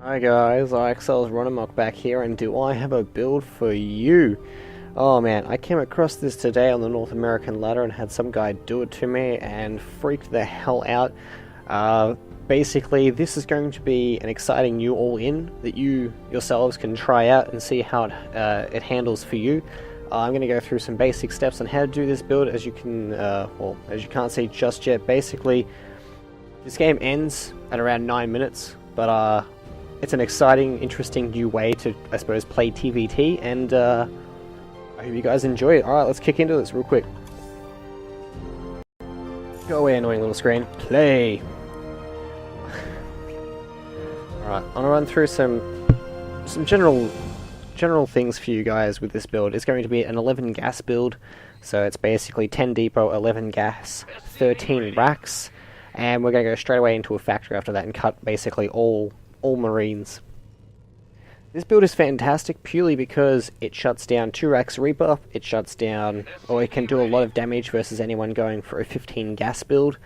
Hi guys, IXL's Runamok back here, and do I have a build for you? Oh man, I came across this today on the North American ladder and had some guy do it to me and freaked the hell out. Basically, this is going to be an exciting new all-in that you yourselves can try out and see how it handles for you. I'm going to go through some basic steps on how to do this build. As you can, as you can't see just yet, basically, this game ends at around 9 minutes, but it's an exciting, interesting new way to, I suppose, play TVT, and I hope you guys enjoy it. Alright, let's kick into this real quick. Go away, annoying little screen. Play! Alright, I'm gonna run through some general things for you guys with this build. It's going to be an 11 gas build, so it's basically 10 depot, 11 gas, 13 racks, and we're going to go straight away into a factory after that and cut basically all marines. This build is fantastic purely because it shuts down 2 racks Reaper, it shuts down, or it can do a lot of damage versus anyone going for a 15 gas build.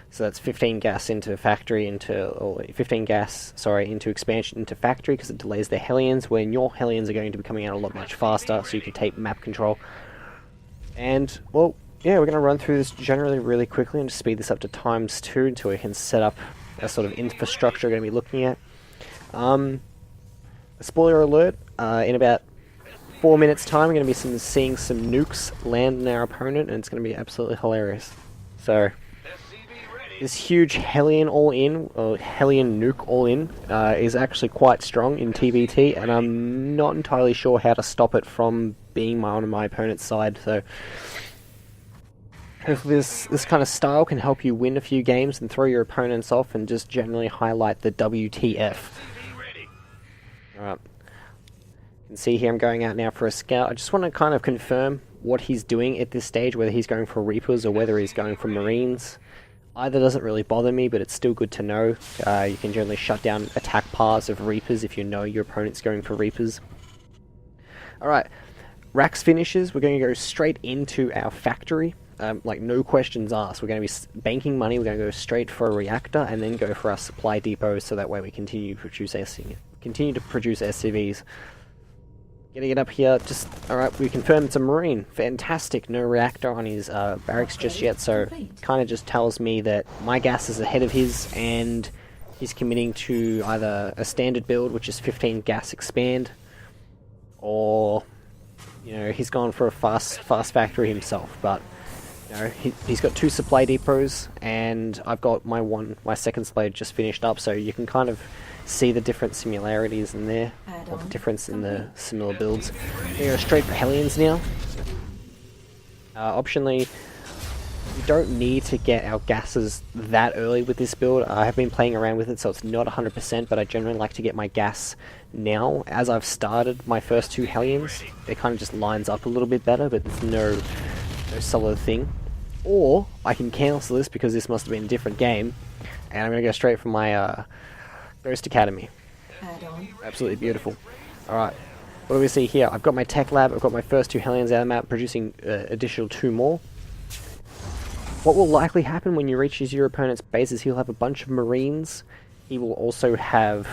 So that's 15 gas into factory or 15 gas, sorry, into expansion into factory, because it delays their hellions, when your hellions are going to be coming out a lot much faster, so you can take map control. And, well, yeah, we're going to run through this generally really quickly and just speed this up to ×2 until we can set up a sort of infrastructure we're going to be looking at. Spoiler alert, in about 4 minutes time we're going to be seeing some nukes land in our opponent, and it's going to be absolutely hilarious. So, this huge hellion all-in, or hellion nuke all-in, is actually quite strong in TVT, and I'm not entirely sure how to stop it from being on my opponent's side, so hopefully this kind of style can help you win a few games and throw your opponents off and just generally highlight the WTF. Alright, you can see here I'm going out now for a scout. I just want to kind of confirm what he's doing at this stage, whether he's going for Reapers or whether he's going for Marines. Either doesn't really bother me, but it's still good to know. You can generally shut down attack paths of Reapers if you know your opponent's going for Reapers. Alright, racks finishes, we're going to go straight into our factory. Like, no questions asked. We're going to be banking money, we're going to go straight for a reactor, and then go for our supply depots, so that way we continue to produce SCVs. Getting it up here, just, alright, we confirm it's a Marine. Fantastic, no reactor on his barracks just yet, so kind of just tells me that my gas is ahead of his, and he's committing to either a standard build, which is 15 gas expand, or, you know, he's gone for a fast factory himself, but you know, he's got 2 supply depots, and I've got my second supply just finished up, so you can kind of see the different similarities in there, or the difference in the similar builds. We go straight for hellions now. Optionally, we don't need to get our gases that early with this build. I have been playing around with it, so it's not 100%, but I generally like to get my gas now. As I've started my first 2 hellions, it kind of just lines up a little bit better, but there's no solid thing. Or I can cancel this because this must have been a different game, and I'm going to go straight for my Ghost Academy. Absolutely beautiful. Alright, what do we see here? I've got my tech lab, I've got my first 2 hellions out of the map, producing additional 2 more. What will likely happen when you reach your opponent's base is he'll have a bunch of Marines. He will also have,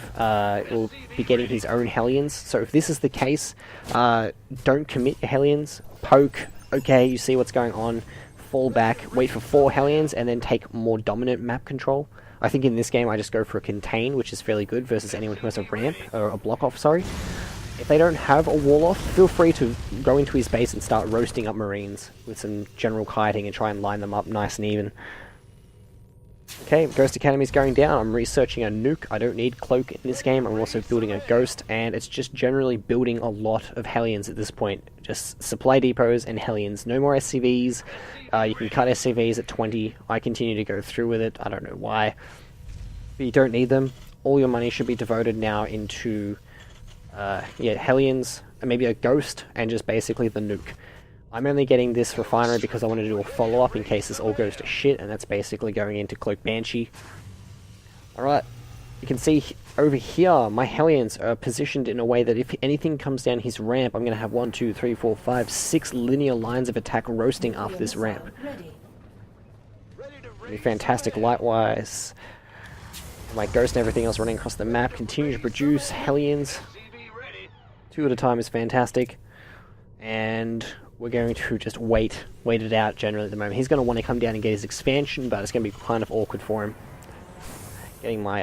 will be getting his own hellions. So if this is the case, don't commit your hellions, poke, okay, you see what's going on, fall back, wait for 4 hellions, and then take more dominant map control. I think in this game I just go for a contain, which is fairly good, versus anyone who has a ramp, or a block off, sorry. If they don't have a wall off, feel free to go into his base and start roasting up Marines with some general kiting and try and line them up nice and even. Okay, Ghost Academy's going down. I'm researching a nuke. I don't need cloak in this game. I'm also building a ghost, and it's just generally building a lot of hellions at this point. Just supply depots and hellions. No more SCVs. You can cut SCVs at 20. I continue to go through with it. I don't know why. But you don't need them. All your money should be devoted now into hellions, and maybe a ghost, and just basically the nuke. I'm only getting this refinery because I want to do a follow-up in case this all goes to shit, and that's basically going into Cloak Banshee. Alright, you can see over here, my hellions are positioned in a way that if anything comes down his ramp, I'm going to have 1, 2, 3, 4, 5, 6 linear lines of attack roasting up this ramp. Fantastic light-wise. My ghost and everything else running across the map. Continue to produce hellions. 2 at a time is fantastic. And we're going to just wait it out generally at the moment. He's going to want to come down and get his expansion, but it's going to be kind of awkward for him. Getting my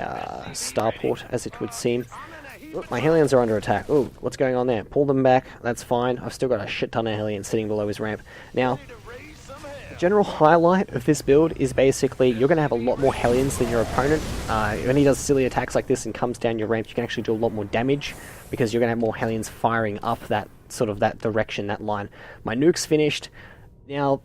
starport, as it would seem. Oh, my hellions are under attack. Oh, what's going on there? Pull them back. That's fine. I've still got a shit ton of hellions sitting below his ramp. Now, the general highlight of this build is basically you're going to have a lot more hellions than your opponent. When he does silly attacks like this and comes down your ramp, you can actually do a lot more damage because you're going to have more hellions firing up that sort of that direction, that line. My nuke's finished. Now,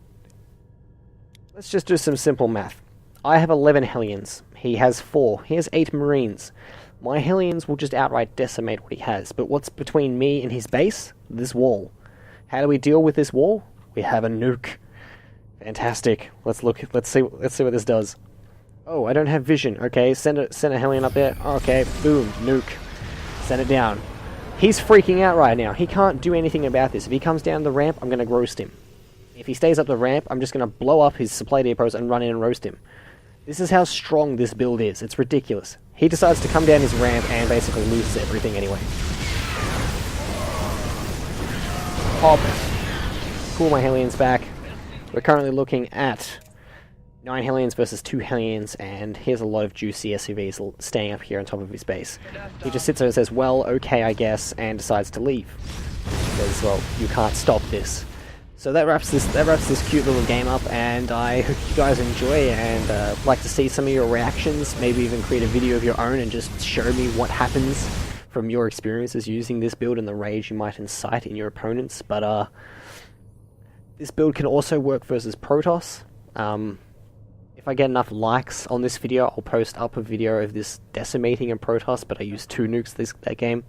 let's just do some simple math. I have 11 hellions. He has 4. He has 8 marines. My hellions will just outright decimate what he has. But what's between me and his base? This wall. How do we deal with this wall? We have a nuke. Fantastic. Let's see what this does. Oh, I don't have vision. Okay, send a hellion up there. Okay, boom, nuke. Send it down. He's freaking out right now. He can't do anything about this. If he comes down the ramp, I'm going to roast him. If he stays up the ramp, I'm just going to blow up his supply depots and run in and roast him. This is how strong this build is. It's ridiculous. He decides to come down his ramp and basically loses everything anyway. Hop. Pull my hellions back. We're currently looking at 9 hellions versus 2 hellions, and here's a lot of juicy SUVs staying up here on top of his base. He just sits there and says, well, okay, I guess, and decides to leave. Because, well, you can't stop this. So that wraps this cute little game up, and I hope you guys enjoy, and like to see some of your reactions, maybe even create a video of your own and just show me what happens from your experiences using this build and the rage you might incite in your opponents. But this build can also work versus Protoss. If I get enough likes on this video, I'll post up a video of this decimating a Protoss, but I used 2 nukes that game.